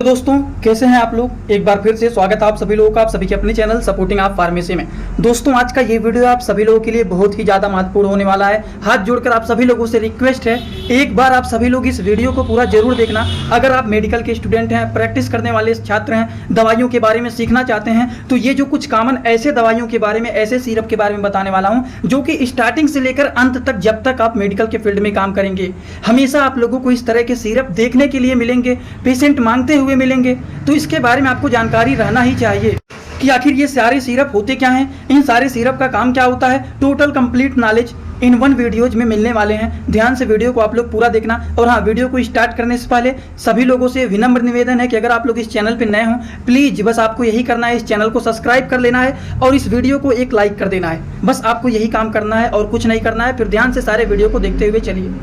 तो दोस्तों कैसे हैं आप लोग। एक बार फिर से स्वागत है आप सभी लोगों का आप सभी के अपने चैनल सपोर्टिंग आप फार्मेसी में। दोस्तों आज का ये वीडियो आप सभी लोगों के लिए बहुत ही ज़्यादा महत्वपूर्ण होने वाला है। हाथ जोड़कर आप सभी लोगों से रिक्वेस्ट है, एक बार आप सभी लोग इस वीडियो को पूरा जरूर देखना। अगर आप मेडिकल के स्टूडेंट हैं, प्रैक्टिस करने वाले छात्र हैं, दवाइयों के बारे में सीखना चाहते हैं, तो ये जो कुछ कॉमन ऐसे दवाइयों के बारे में, ऐसे सिरप के बारे में बताने वाला हूँ जो कि स्टार्टिंग से लेकर अंत तक, जब तक आप मेडिकल के फील्ड में काम करेंगे, हमेशा आप लोगों को इस तरह के सिरप देखने के लिए मिलेंगे, पेशेंट मांगते हुए मिलेंगे। तो इसके बारे में आपको जानकारी रहना ही चाहिए कि आखिर ये सारे सिरप होते क्या हैं, इन सारे सिरप का काम क्या होता है। Total complete knowledge in one videos में मिलने वाले हैं। ध्यान से वीडियो को आप लोग पूरा देखना। और हाँ, वीडियो को स्टार्ट करने से पहले सभी लोगों से विनम्र निवेदन है कि अगर आप लोग इस चैनल पर नए हों, प्लीज बस आपको यही करना है, इस चैनल को सब्सक्राइब कर लेना है और इस वीडियो को एक लाइक कर देना है। बस आपको यही काम करना है और कुछ नहीं करना है। फिर ध्यान से सारे वीडियो को देखते हुए चलिए।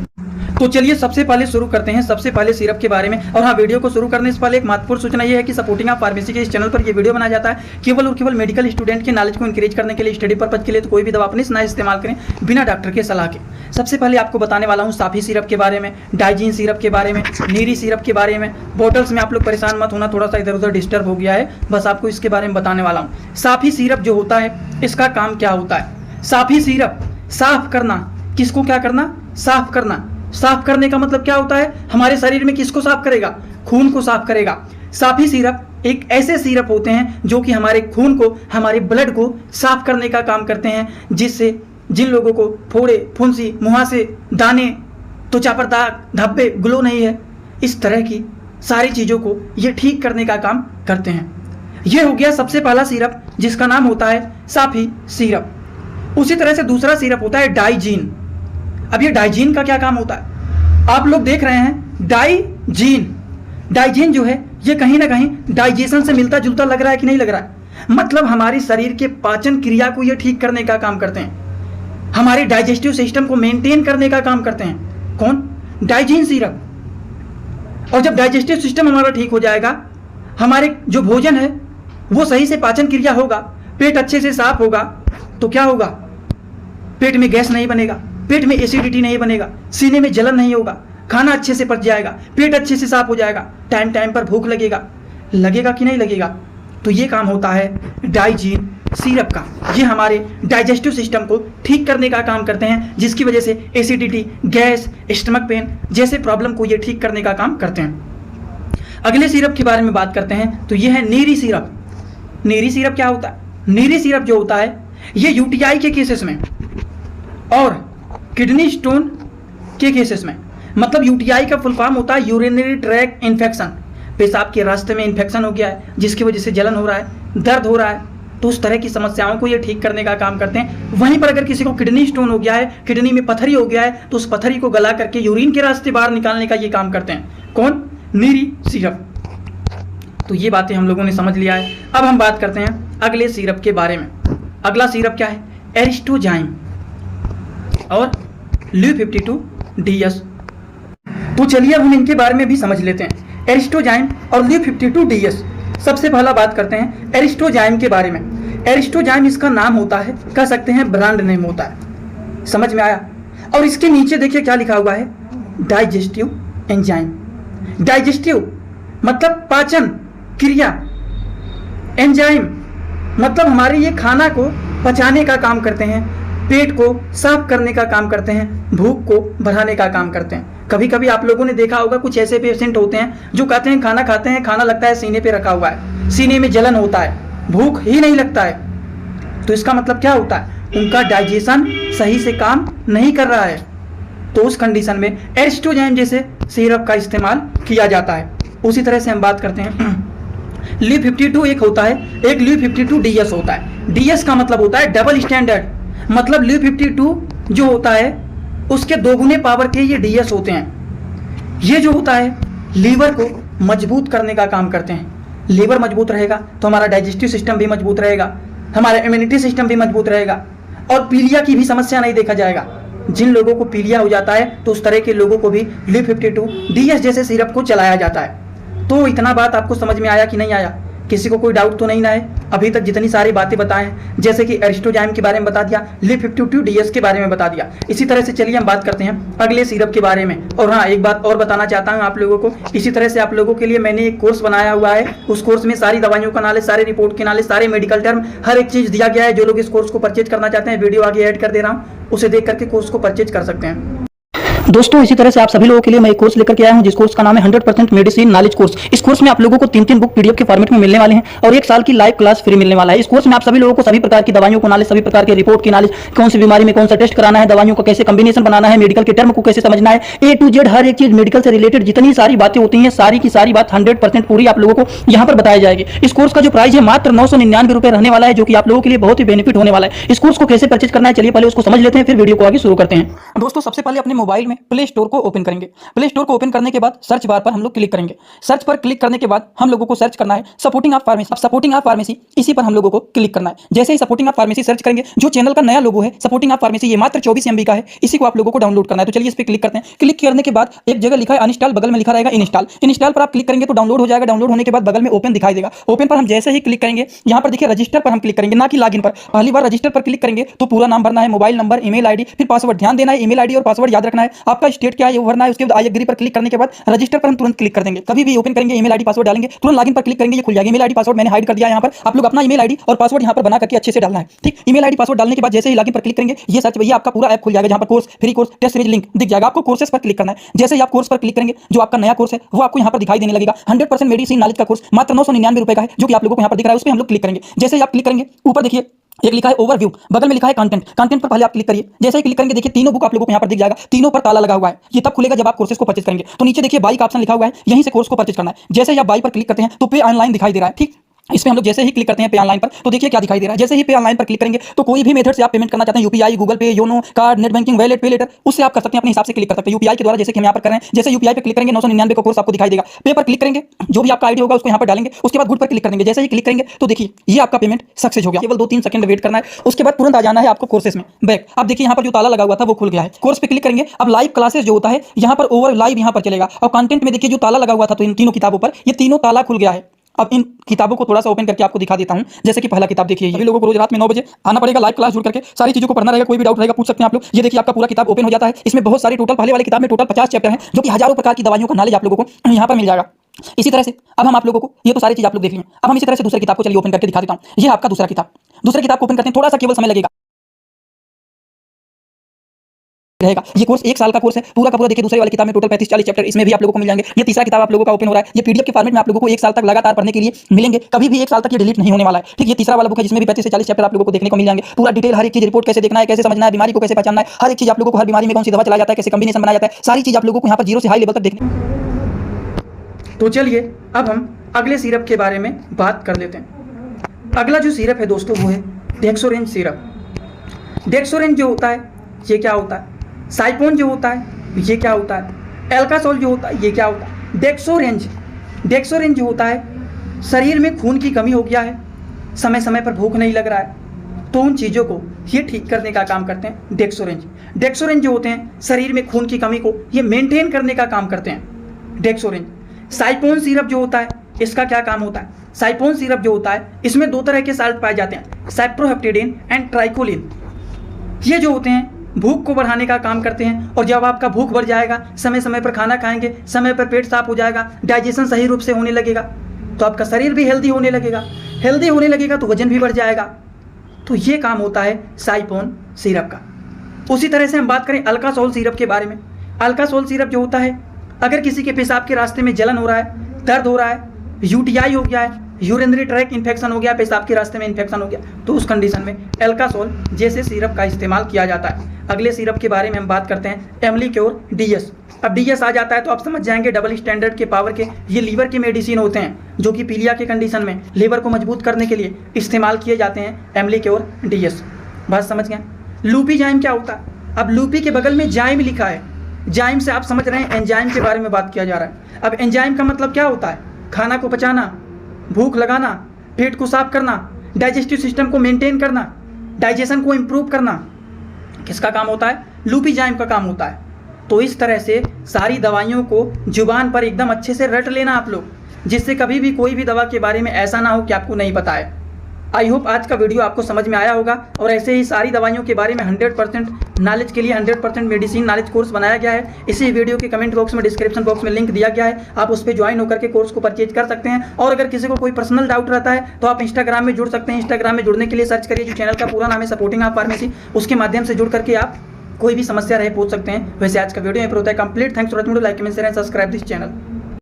तो चलिए सबसे पहले शुरू करते हैं, सबसे पहले सिरप के बारे में। और हाँ, वीडियो को शुरू करने से पहले एक महत्वपूर्ण सूचना यह है कि सपोर्टिंग आप फार्मेसी के इस चैनल पर यह वीडियो बनाया जाता है केवल और केवल मेडिकल स्टूडेंट के नॉलेज को इंक्रीज करने के लिए, स्टडी पर्पज के लिए। तो कोई भी दवा अपने ना इस्तेमाल करें बिना डॉक्टर के सलाह के। सबसे पहले आपको बताने वाला हूँ साफी सिरप के बारे में, डाइजीन सिरप के बारे में, नीरी सिरप के बारे में। बॉटल्स में आप लोग परेशान मत होना, थोड़ा सा इधर उधर डिस्टर्ब हो गया है, बस आपको इसके बारे में बताने वाला हूँ। साफी सिरप जो होता है, इसका काम क्या होता है। साफी सिरप साफ करना, किसको क्या करना, साफ करना। साफ करने का मतलब क्या होता है, हमारे शरीर में किसको साफ करेगा, खून को साफ करेगा। साफी सिरप एक ऐसे सिरप होते हैं जो कि हमारे खून को, हमारे ब्लड को साफ करने का काम करते हैं, जिससे जिन लोगों को फोड़े, फुंसी, मुहासे, दाने, त्वचा पर दाग, धब्बे, ग्लो नहीं है, इस तरह की सारी चीज़ों को ये ठीक करने का काम करते हैं। ये हो गया सबसे पहला सिरप जिसका नाम होता है साफी सिरप। उसी तरह से दूसरा सिरप होता है डाइजीन। अब ये डाइजीन का क्या काम होता है, आप लोग देख रहे हैं डाइजीन। डाइजीन जो है ये कहीं ना कहीं डाइजेशन से मिलता जुलता लग रहा है कि नहीं लग रहा है। मतलब हमारी शरीर के पाचन क्रिया को ये ठीक करने का काम करते हैं, हमारे डाइजेस्टिव सिस्टम को मेंटेन करने का काम करते हैं। कौन, डाइजीन सिरप। और जब डाइजेस्टिव सिस्टम हमारा ठीक हो जाएगा, हमारे जो भोजन है वो सही से पाचन क्रिया होगा, पेट अच्छे से साफ होगा, तो क्या होगा, पेट में गैस नहीं बनेगा, पेट में एसिडिटी नहीं बनेगा, सीने में जलन नहीं होगा, खाना अच्छे से पच जाएगा, पेट अच्छे से साफ हो जाएगा, टाइम टाइम पर भूख लगेगा, लगेगा कि नहीं लगेगा। तो ये काम होता है डाइजीन सिरप का। ये हमारे डाइजेस्टिव सिस्टम को ठीक करने का काम करते हैं, जिसकी वजह से एसिडिटी, गैस, स्टमक पेन जैसे प्रॉब्लम को ये ठीक करने का काम करते हैं। अगले सिरप के बारे में बात करते हैं, तो ये है नीरी सिरप। नीरी सिरप क्या होता है, नीरी सिरप जो होता है ये यूटीआई के केसेस में और किडनी स्टोन के केसेस में, मतलब यूटीआई का फुल फॉर्म होता है यूरिनरी ट्रैक्ट इन्फेक्शन। पेशाब के रास्ते में इन्फेक्शन हो गया है जिसकी वजह से जलन हो रहा है, दर्द हो रहा है, तो उस तरह की समस्याओं को ये ठीक करने का काम करते हैं। वहीं पर अगर किसी को किडनी स्टोन हो गया है, किडनी में पथरी हो गया है, तो उस पथरी को गला करके यूरिन के रास्ते बाहर निकालने का ये काम करते हैं। कौन, नीरी सिरप। तो ये बातें हम लोगों ने समझ लिया है। अब हम बात करते हैं अगले सिरप के बारे में। अगला सिरप क्या है, एरिस्टोजाइम और ल्यू52DS। तो चलिए अब हम इनके बारे में भी समझ लेते हैं, एरिस्टोजाइम और ल्यू52DS। सबसे पहला बात करते हैं एरिस्टोजाइम के बारे में। एरिस्टोजाइम इसका नाम होता है, कह सकते हैं ब्रांड नेम होता है, समझ में आया। और इसके नीचे देखिए क्या लिखा हुआ है, डाइजेस्टिव एंजाइम। डाइजेस्टिव मतलब पाचन क्रिया, एंजाइम मतलब हमारे ये खाना को पचाने का काम करते हैं, पेट को साफ करने का काम करते हैं, भूख को बढ़ाने का काम करते हैं। कभी कभी आप लोगों ने देखा होगा कुछ ऐसे पेशेंट होते हैं जो कहते हैं खाना खाते हैं, खाना लगता है सीने पे रखा हुआ है, सीने में जलन होता है, भूख ही नहीं लगता है। तो इसका मतलब क्या होता है, उनका डाइजेशन सही से काम नहीं कर रहा है। तो उस कंडीशन में एरिस्टोजाइम जैसे सिरप का इस्तेमाल किया जाता है। उसी तरह से हम बात करते हैं ल्यू52 एक होता है, एक ल्यू52DS होता है। DS का मतलब होता है डबल स्टैंडर्ड, मतलब ल्यू52 जो होता है उसके दोगुने पावर के ये DS होते हैं। ये जो होता है लीवर को मजबूत करने का काम करते हैं। लीवर मजबूत रहेगा तो हमारा डाइजेस्टिव सिस्टम भी मजबूत रहेगा, हमारा इम्यूनिटी सिस्टम भी मजबूत रहेगा और पीलिया की भी समस्या नहीं देखा जाएगा। जिन लोगों को पीलिया हो जाता है तो उस तरह के लोगों को भी ल्यू52DS जैसे सिरप को चलाया जाता है। तो इतना बात आपको समझ में आया कि नहीं आया किसी को कोई डाउट तो नहीं ना है? अभी तक जितनी सारी बातें बताएं, जैसे कि एरिस्टोजाइम के बारे में बता दिया, Li52DS के बारे में बता दिया। इसी तरह से चलिए हम बात करते हैं अगले सिरप के बारे में। और हाँ, एक बात और बताना चाहता हूँ आप लोगों को, इसी तरह से आप लोगों के लिए मैंने एक कोर्स बनाया हुआ है। उस कोर्स में सारी दवाइयों का नॉलेज, सारे रिपोर्ट के नॉलेज, सारे मेडिकल टर्म, हर एक चीज़ दिया गया है। जो लोग इस कोर्स को परचेज करना चाहते हैं, वीडियो आगे ऐड कर दे रहा हूँ, उसे देख करके कोर्स को परचेज कर सकते हैं। दोस्तों, इसी तरह से आप सभी लोगों के लिए मैं एक कोर्स लेकर के आया हूं, जिस कोर्स का नाम है 100% मेडिसिन नॉलेज कोर्स। इस कोर्स में आप लोगों को 3 बुक पीडीएफ के फॉर्मेट में मिलने वाले हैं और 1 साल की लाइव क्लास फ्री मिलने वाला है। इस कोर्स में आप सभी लोगों को सभी प्रकार की दवाइयों को नॉलेज, सभी प्रकार के रिपोर्ट की नॉलेज, कौन सी बीमारी में कौन सा टेस्ट कराना है, दवाइयों को कैसे कॉम्बिनेशन बनाना है, मेडिकल के टर्म को कैसे समझना है, A to Z हर एक चीज मेडिकल से रिलेटेड जितनी सारी बातें होती हैं, सारी की सारी बात 100% पूरी आप लोगों को यहाँ पर बताई जाएगी। इस कोर्स का जो प्राइस है मात्र 999 रुपए रहने वाला है, जो कि आप लोगों के लिए बहुत ही बेनिफिट होने वाला है। इस कोर्स को कैसे परचेज करना है, चलिए पहले उसको समझ लेते हैं, फिर वीडियो को आगे शुरू करते हैं। दोस्तों, सबसे पहले अपने मोबाइल में प्ले स्टोर को ओपन करेंगे। प्ले स्टोर को ओपन करने के बाद सर्च बार पर हम लोग क्लिक करेंगे। सर्च पर क्लिक करने के बाद हम लोगों को सर्च करना है सपोर्टिंग ऑफ फार्मेसी। अब सपोर्टिंग ऑफ फार्मेसी, इसी पर हम लोगों को क्लिक करना है। जैसे ही सपोर्टिंग ऑफ फार्मेसी सर्च करेंगे, जो चैनल का नया लोगो है सपोर्टिंग ऑफ फार्मेसी, ये मात्र 24 MB का है, इसी को आप लोगों को डाउनलोड करना है। तो चलिए इस पर क्लिक करते हैं। क्लिक करने के बाद एक जगह लिखा है अनइंस्टॉल, बगल में लिखा रहेगा इंस्टॉल। इंस्टॉल पर आप क्लिक करेंगे तो डाउनलोड हो जाएगा। डाउनलोड होने के बाद बगल में ओपन दिखाई देगा। ओपन पर हम जैसे ही क्लिक करेंगे, यहाँ पर देखिए रजिस्टर पर हम क्लिक करेंगे, ना कि लॉगिन पर। पहली बार रजिस्टर पर क्लिक करेंगे तो पूरा नाम भरना है, मोबाइल नंबर, ईमेल आईडी, फिर पासवर्ड। ध्यान देना है, ईमेल आईडी और पासवर्ड याद रखना है। आपका स्टेट क्या है वो भरना है। उसके बाद आई एग्री पर क्लिक करने के बाद रजिस्टर पर हम तुरंत क्लिक कर देंगे। कभी भी ओपन करेंगे, ईमेल आईडी पासवर्ड डालेंगे, तुरंत लॉगिन पर क्लिक करेंगे, ये खुल जाएगा। ईमेल आईडी पासवर्ड मैंने हाइड कर दिया यहाँ पर। आप लोग अपना ईमेल आईडी और पासवर्ड यहाँ पर बना करके अच्छे से डालना है, ठीक। ईमेल आईडी पासवर्ड डालने के बाद जैसे ही लॉगिन पर क्लिक करेंगे, ये सर्च भैया आपका पूरा ऐप खुल जाएगा, जहाँ पर course, free course, test series link दिख जाएगा। आपको कोर्सेस पर क्लिक करना है। जैसे ही आप कोर्स पर क्लिक करेंगे, जो आपका नया कोर्स है वो आपको यहाँ पर दिखाई देने लगेगा। 100% मेडिसिन नॉलेज का कोर्स मात्र 999 रुपए का है, जो कि आप लोगों को यहाँ पर दिख रहा है। उस पर हम लोग क्लिक करेंगे। जैसे ही आप क्लिक करेंगे, ऊपर देखिए एक लिखा है ओवरव्यू, बगल में लिखा है कंटेंट। कंटेंट पर पहले आप क्लिक करिए। जैसे ही क्लिक करेंगे, देखिए तीनों बुक आप लोगों को यहाँ पर दिख जाएगा। तीनों पर ताला लगा हुआ है। ये तब खुलेगा जब आप कोर्सेज को परचेज करेंगे। तो नीचे देखिए बाई का ऑप्शन लिखा हुआ है, यहीं से कोर्स को परचेज करना है। जैसे ही आप बाई पर क्लिक करते हैं तो पे ऑनलाइन दिखाई दे रहा है, ठीक। इस पे हम लोग जैसे ही क्लिक करते हैं पे ऑनलाइन पर, तो देखिए क्या दिखाई दे रहा है। जैसे ही पे ऑनलाइन पर क्लिक करेंगे तो कोई भी मेथड से आप पेमेंट करना चाहते हैं, यूपीआई, गूगल पे, YONO, card, net banking, wallet, पे लेटर, उससे आप कर सकते हैं। अपने हिसाब से क्लिक कर सकते हैं यूपीआई के द्वारा, जैसे कि हम यहाँ पर कर रहे हैं। जैसे यूपीआई पे क्लिक करेंगे, 999 का कोर्स आपको दिखाई देगा। पे पर क्लिक करेंगे, जो भी आपका आईडी होगा उसको यहाँ पर डालेंगे। उसके बाद गुड पर क्लिक करेंगे। जैसे ही क्लिक करेंगे तो देखिए ये आपका पेमेंट सक्सेस हो गया। केवल 2-3 सेकंड वेट करना है, उसके बाद तुरंत आ जाना है आपको कोर्सेज में बैक। अब देखिए यहाँ पर जो ताला लगा हुआ था वो खुल गया है। कोर्स पे क्लिक करेंगे, अब लाइव क्लासेस जो होता है यहाँ पर ओवर लाइव यहाँ पर चलेगा। और कंटेंट में देखिए जो ताला लगा हुआ था, तो इन तीनों किताबों पर ये तीनों ताला खुल गया है। अब इन किताबों को थोड़ा सा ओपन करके आपको दिखा देता हूं। जैसे कि पहला किताब देखिए, सभी लोगों को रोज रात में 9 बजे आना पड़ेगा, लाइव क्लास जुड़ करके सारी चीजों को पढ़ना रहेगा। कोई भी डाउट रहेगा पूछ सकते हैं आप लोग। ये देखिए आपका पूरा किताब ओपन हो जाता है। इसमें बहुत सारी टोटल, पहले वाली किताब में टोटल 50 चैप्टर हैं, जो कि हजारों प्रकार की दवाइयों का नॉलेज आप लोगों को यहाँ पर मिल जाएगा। इसी तरह से अब हम आप लोगों को, ये तो सारी चीज आप लोग देख लें, अब हम इसी तरह से दूसरी किताब को चलिए ओपन करके दिखा देता हूँ। ये आपका दूसरा किताब। दूसरी किताब को ओपन करते हैं, थोड़ा सा केवल समय लगेगा रहेगा। ये कोर्स 1 साल का कोर्स है, पूरा का पूरा। देखिए दूसरी वाली किताब में टोटल 35-40 चैप्टर इसमें भी आप लोगों को मिल जाएंगे। ये तीसरा किताब आप लोगों का ओपन हो रहा है। ये पीडीएफ के फॉर्मेट में आप लोगों को 1 साल तक लगातार पढ़ने के लिए मिलेंगे। कभी भी 1 साल तक ये डिलीट नहीं होने वाला है, ठीक। ये तीसरा वाला बुक है, जिसमें भी 35 से 40 चैप्टर आप लोगों को देखने को मिल जाएंगे। पूरा डिटेल, हर एक चीज, रिपोर्ट कैसे देखना है, कैसे समझना है, बीमारी को कैसे पहचानना है, हर एक चीज आप लोगों को, हर बीमारी में कौन सी दवा चलाया जाता है, कैसे कॉम्बिनेशन बनाया जाता है, सारी चीज आप लोगों को यहाँ पर 0 से हाई लेवल तक देखने। तो चलिए अब हम अगले सिरप के बारे में बात कर लेते हैं। अगला जो सिरप है दोस्तों वो है डेक्सोरेंज सिरप। डेक्सोरेंज जो होता है ये क्या होता है, साइपोन जो होता है ये क्या होता है, एल्कासोल जो होता है ये क्या होता है। डेक्सोरेंज जो होता है, शरीर में खून की कमी हो गया है, समय समय पर भूख नहीं लग रहा है, तो उन चीज़ों को ये ठीक करने का काम करते हैं डेक्सोरेंज जो होते हैं, शरीर में खून की कमी को ये मेंटेन करने का काम करते हैं डेक्सोरेंज। साइपोन सिरप जो होता है, इसका क्या काम होता है। साइपोन सिरप जो होता है, इसमें 2 तरह के साल्ट पाए जाते हैं, साइप्रोहेप्टेडिन एंड ट्राइकोलिन। ये जो होते हैं भूख को बढ़ाने का काम करते हैं। और जब आपका भूख बढ़ जाएगा, समय समय पर खाना खाएंगे, समय पर पेट साफ हो जाएगा, डाइजेशन सही रूप से होने लगेगा, तो आपका शरीर भी हेल्दी होने लगेगा, तो वजन भी बढ़ जाएगा। तो ये काम होता है साइपोन सिरप का। उसी तरह से हम बात करें अल्कासोल सिरप के बारे में। अल्कासोल सिरप जो होता है, अगर किसी के पेशाब के रास्ते में जलन हो रहा है, दर्द हो रहा है, यूटीआई हो गया है, यूरिनरी ट्रैक इन्फेक्शन हो गया, पेशाब के रास्ते में इन्फेक्शन हो गया, तो उस कंडीशन में एल्कासोल जैसे सिरप का इस्तेमाल किया जाता है। अगले सिरप के बारे में हम बात करते हैं, एमलीक्योर डीएस। अब डीएस आ जाता है तो आप समझ जाएंगे डबल स्टैंडर्ड के पावर के, ये लीवर के मेडिसिन होते हैं, जो कि पीलिया के कंडीशन में लीवर को मजबूत करने के लिए इस्तेमाल किए जाते हैं, एमलीक्योर डीएस। बात समझ गए। लूपी जाइम क्या होता है। अब लूपी के बगल में जाइम लिखा है, जाइम से आप समझ रहे हैं एंजाइम के बारे में बात किया जा रहा है। अब एंजाइम का मतलब क्या होता है, खाना को पचाना, भूख लगाना, पेट को साफ करना, डाइजेस्टिव सिस्टम को मेंटेन करना, डाइजेशन को इम्प्रूव करना, किसका काम होता है, लूपीजाइम का काम होता है। तो इस तरह से सारी दवाइयों को जुबान पर एकदम अच्छे से रट लेना आप लोग। जिससे कभी भी कोई भी दवा के बारे में ऐसा ना हो कि आपको नहीं पता है। आई होप आज का वीडियो आपको समझ में आया होगा और ऐसे ही सारी दवाइयों के बारे में 100% नॉलेज के लिए 100% मेडिसिन नॉलेज कोर्स बनाया गया है। इसी वीडियो के कमेंट बॉक्स में डिस्क्रिप्शन बॉक्स में लिंक दिया गया है, आप उस पर ज्वाइन होकर के कोर्स को परचेज कर सकते हैं। और अगर किसी को कोई पर्सनल डाउट रहता है तो आप इंस्टाग्राम में जुड़ सकते हैं। इंस्टाग्राम में जुड़ने के लिए सर्च करिए, जो चैनल का पूरा नाम है सपोर्टिंग ऑफ फार्मेसी, उसके माध्यम से जुड़ करके आप कोई भी समस्या रहे पूछ सकते हैं। वैसे आज का वीडियो यहाँ पर होता है complete. Thanks for watching, like comment share and subscribe this channel.